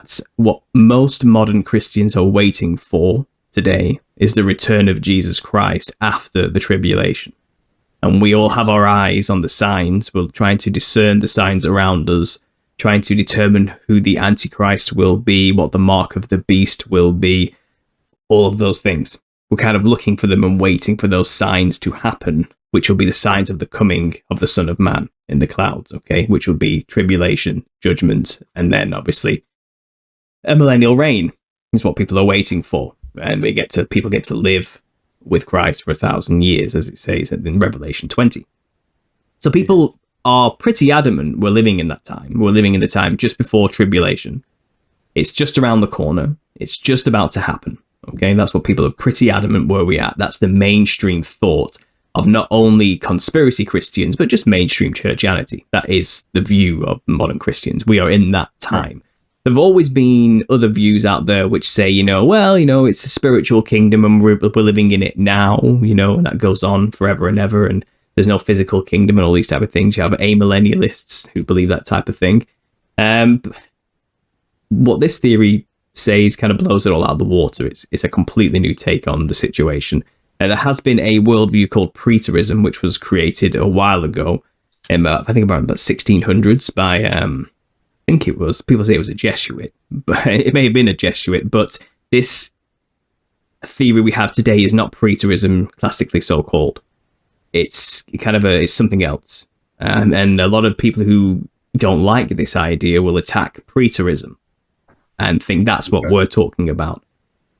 That's what most modern Christians are waiting for today, is the return of Jesus Christ after the tribulation. And we all have our eyes on the signs. We're trying to discern the signs around us, trying to determine who the Antichrist will be, what the mark of the beast will be, all of those things. We're kind of looking for them and waiting for those signs to happen, which will be the signs of the coming of the Son of Man in the clouds, okay? Which will be tribulation, judgment, and then obviously a millennial reign is what people are waiting for. And people get to live with Christ for 1,000 years, as it says in Revelation 20. So people are pretty adamant we're living in that time. We're living in the time just before tribulation. It's just around the corner. It's just about to happen. Okay, that's what people are pretty adamant where we're at. That's the mainstream thought of not only conspiracy Christians, but just mainstream churchianity. That is the view of modern Christians. We are in that time. There have always been other views out there which say, it's a spiritual kingdom and we're living in it now, and that goes on forever and ever, and there's no physical kingdom and all these type of things. You have amillennialists who believe that type of thing. What this theory says kind of blows it all out of the water. It's a completely new take on the situation. There has been a worldview called preterism, which was created a while ago, I think about 1600s by, people say it was a Jesuit, but it may have been a Jesuit, but this theory we have today is not preterism, classically so-called. It's it's something else. And a lot of people who don't like this idea will attack preterism and think that's what we're talking about.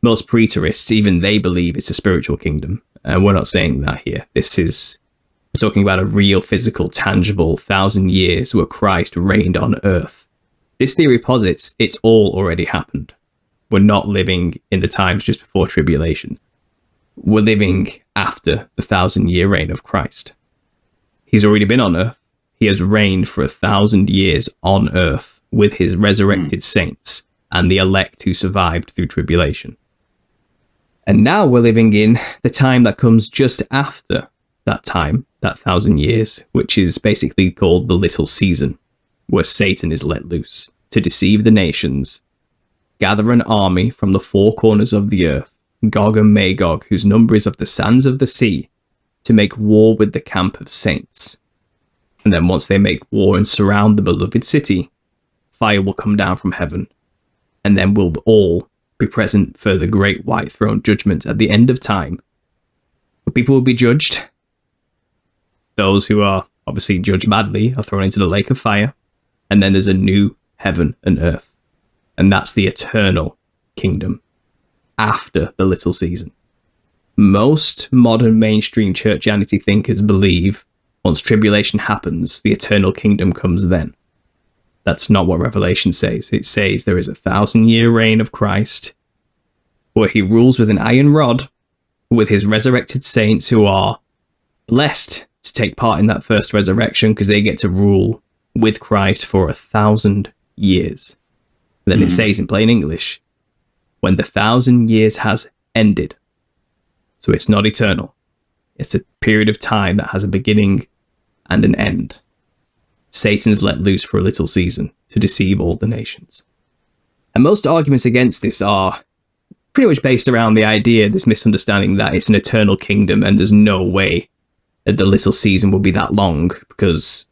Most preterists, even they believe it's a spiritual kingdom. And we're not saying that here. We're talking about a real, physical, tangible 1,000 years where Christ reigned on earth. This theory posits it's all already happened. We're not living in the times just before tribulation. We're living after the 1,000-year reign of Christ. He's already been on earth. He has reigned for 1,000 years on earth with his resurrected saints and the elect who survived through tribulation. And now we're living in the time that comes just after that time, that 1,000 years, which is basically called the little season, where Satan is let loose to deceive the nations, gather an army from the four corners of the earth, Gog and Magog, whose number is of the sands of the sea, to make war with the camp of saints. And then once they make war and surround the beloved city, fire will come down from heaven, and then we'll all be present for the great white throne judgment at the end of time. People will be judged. Those who are obviously judged badly are thrown into the lake of fire, and then there's a new heaven and earth. And that's the eternal kingdom after the little season. Most modern mainstream churchianity thinkers believe once tribulation happens, the eternal kingdom comes then. That's not what Revelation says. It says there is a 1,000-year reign of Christ where he rules with an iron rod with his resurrected saints who are blessed to take part in that first resurrection because they get to rule with Christ for 1,000 years. Then it says in plain English, when the 1,000 years has ended. So it's not eternal. It's a period of time that has a beginning and an end. Satan's let loose for a little season to deceive all the nations. And most arguments against this are pretty much based around the idea, this misunderstanding that it's an eternal kingdom and there's no way that the little season will be that long because,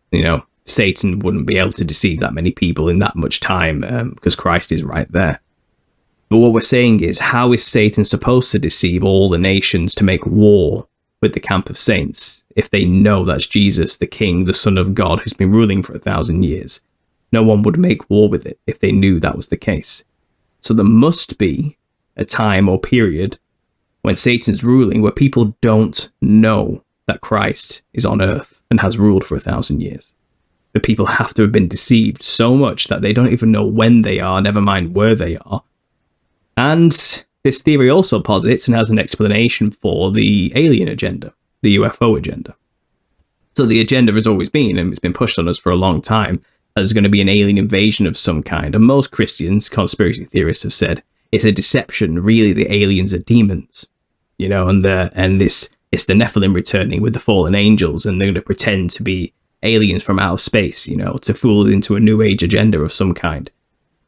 Satan wouldn't be able to deceive that many people in that much time because Christ is right there. But what we're saying is, how is Satan supposed to deceive all the nations to make war with the camp of saints if they know that's Jesus, the King, the Son of God, who's been ruling for 1,000 years? No one would make war with it if they knew that was the case. So there must be a time or period when Satan's ruling where people don't know that Christ is on earth and has ruled for 1,000 years. The people have to have been deceived so much that they don't even know when they are, never mind where they are. And this theory also posits and has an explanation for the alien agenda, the UFO agenda. So the agenda has always been, and it's been pushed on us for a long time, that there's going to be an alien invasion of some kind. And most Christians, conspiracy theorists, have said it's a deception. Really, the aliens are demons, and it's the Nephilim returning with the fallen angels, and they're going to pretend to be aliens from outer space, to fool into a new age agenda of some kind.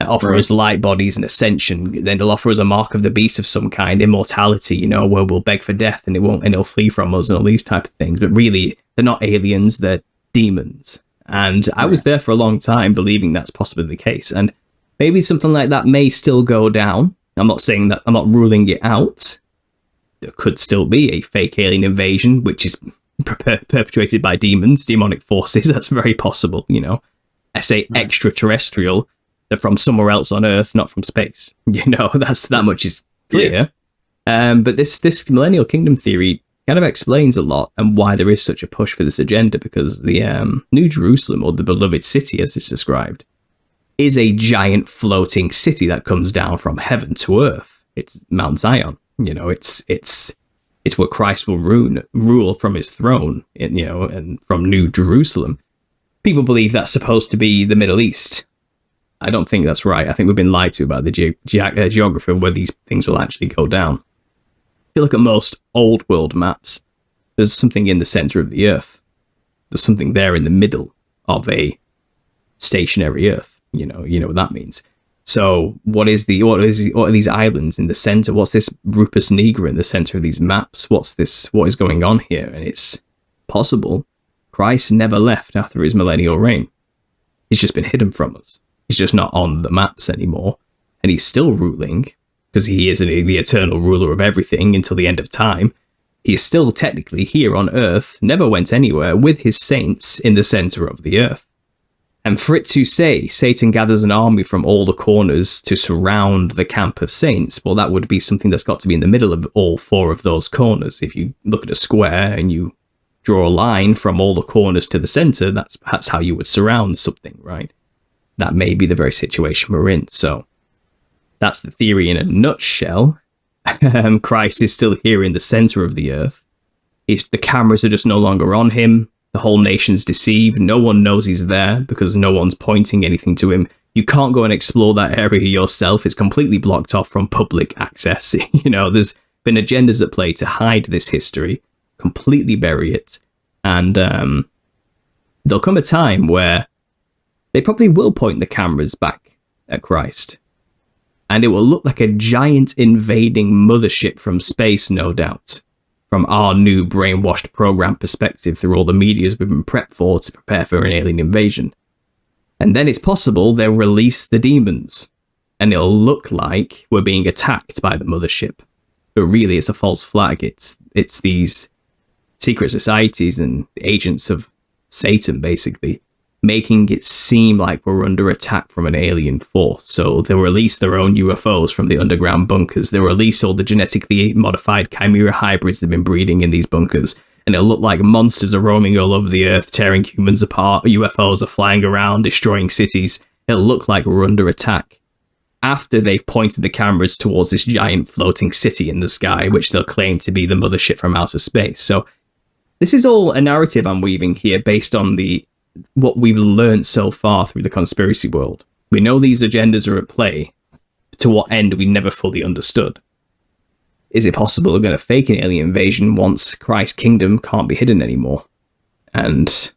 offer us light bodies and ascension. Then they'll offer us a mark of the beast of some kind, immortality, you know, where we'll beg for death and it'll flee from us and all these type of things. But really, they're not aliens, they're demons. And I was there for a long time believing that's possibly the case. And maybe something like that may still go down. I'm not saying that, I'm not ruling it out. There could still be a fake alien invasion, which is perpetuated by demons, demonic forces. That's very possible, you know. I say extraterrestrial. They're from somewhere else on Earth, not from space. You know, that much is clear. Yes. But this millennial kingdom theory kind of explains a lot and why there is such a push for this agenda, because the New Jerusalem, or the beloved city as it's described, is a giant floating city that comes down from heaven to earth. It's Mount Zion. You know, it's where Christ will rule from his throne, you know, and from New Jerusalem. People believe that's supposed to be the Middle East. I don't think that's right. I think we've been lied to about the geography of where these things will actually go down. If you look at most old world maps, there's something in the center of the Earth. There's something there in the middle of a stationary Earth. You know what that means. So what are these islands in the center? What's this Rupus Nigra in the center of these maps? What is going on here? And it's possible Christ never left after his millennial reign. He's just been hidden from us. He's just not on the maps anymore. And he's still ruling, because he is the eternal ruler of everything until the end of time. He is still technically here on Earth, never went anywhere, with his saints in the center of the Earth. And for it to say Satan gathers an army from all the corners to surround the camp of saints, well, that would be something that's got to be in the middle of all four of those corners. If you look at a square and you draw a line from all the corners to the center, that's how you would surround something, right? That may be the very situation we're in. So that's the theory in a nutshell. Christ is still here in the center of the earth. The cameras are just no longer on him. The whole nation's deceived. No one knows he's there because no one's pointing anything to him. You can't go and explore that area yourself. It's completely blocked off from public access. You know, there's been agendas at play to hide this history, completely bury it. And there'll come a time where they probably will point the cameras back at Christ. And it will look like a giant invading mothership from space, no doubt. From our new brainwashed program perspective through all the medias we've been prepped for to prepare for an alien invasion. And then it's possible they'll release the demons. And it'll look like we're being attacked by the mothership. But really it's a false flag. It's these secret societies and agents of Satan, basically, making it seem like we're under attack from an alien force. So they'll release their own UFOs from the underground bunkers. They'll release all the genetically modified chimera hybrids they've been breeding in these bunkers. And it'll look like monsters are roaming all over the earth, tearing humans apart. UFOs are flying around, destroying cities. It'll look like we're under attack. After they've pointed the cameras towards this giant floating city in the sky, which they'll claim to be the mothership from outer space. So this is all a narrative I'm weaving here based on what we've learned so far through the conspiracy world. We know these agendas are at play. To what end we never fully understood. Is it possible they're going to fake an alien invasion once Christ's kingdom can't be hidden anymore? And,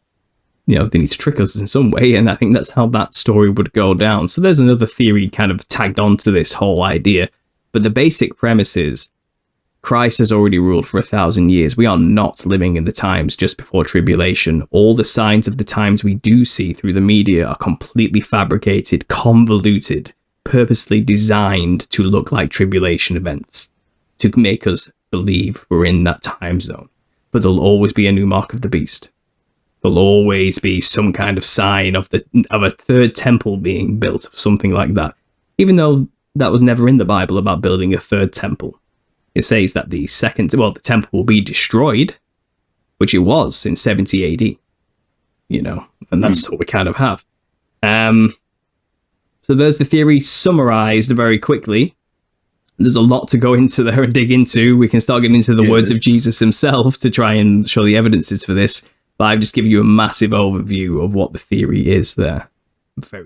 you know, they need to trick us in some way, and I think that's how that story would go down. So there's another theory kind of tagged onto this whole idea. But the basic premise is Christ has already ruled for 1,000 years. We are not living in the times just before tribulation. All the signs of the times we do see through the media are completely fabricated, convoluted, purposely designed to look like tribulation events, to make us believe we're in that time zone. But there'll always be a new mark of the beast. There'll always be some kind of sign of a third temple being built, of something like that. Even though that was never in the Bible about building a third temple. It says that the temple will be destroyed, which it was in 70 AD, you know, and that's what we kind of have. So there's the theory summarized very quickly. There's a lot to go into there and dig into. We can start getting into the words of Jesus himself to try and show the evidences for this, but I've just given you a massive overview of what the theory is there. Very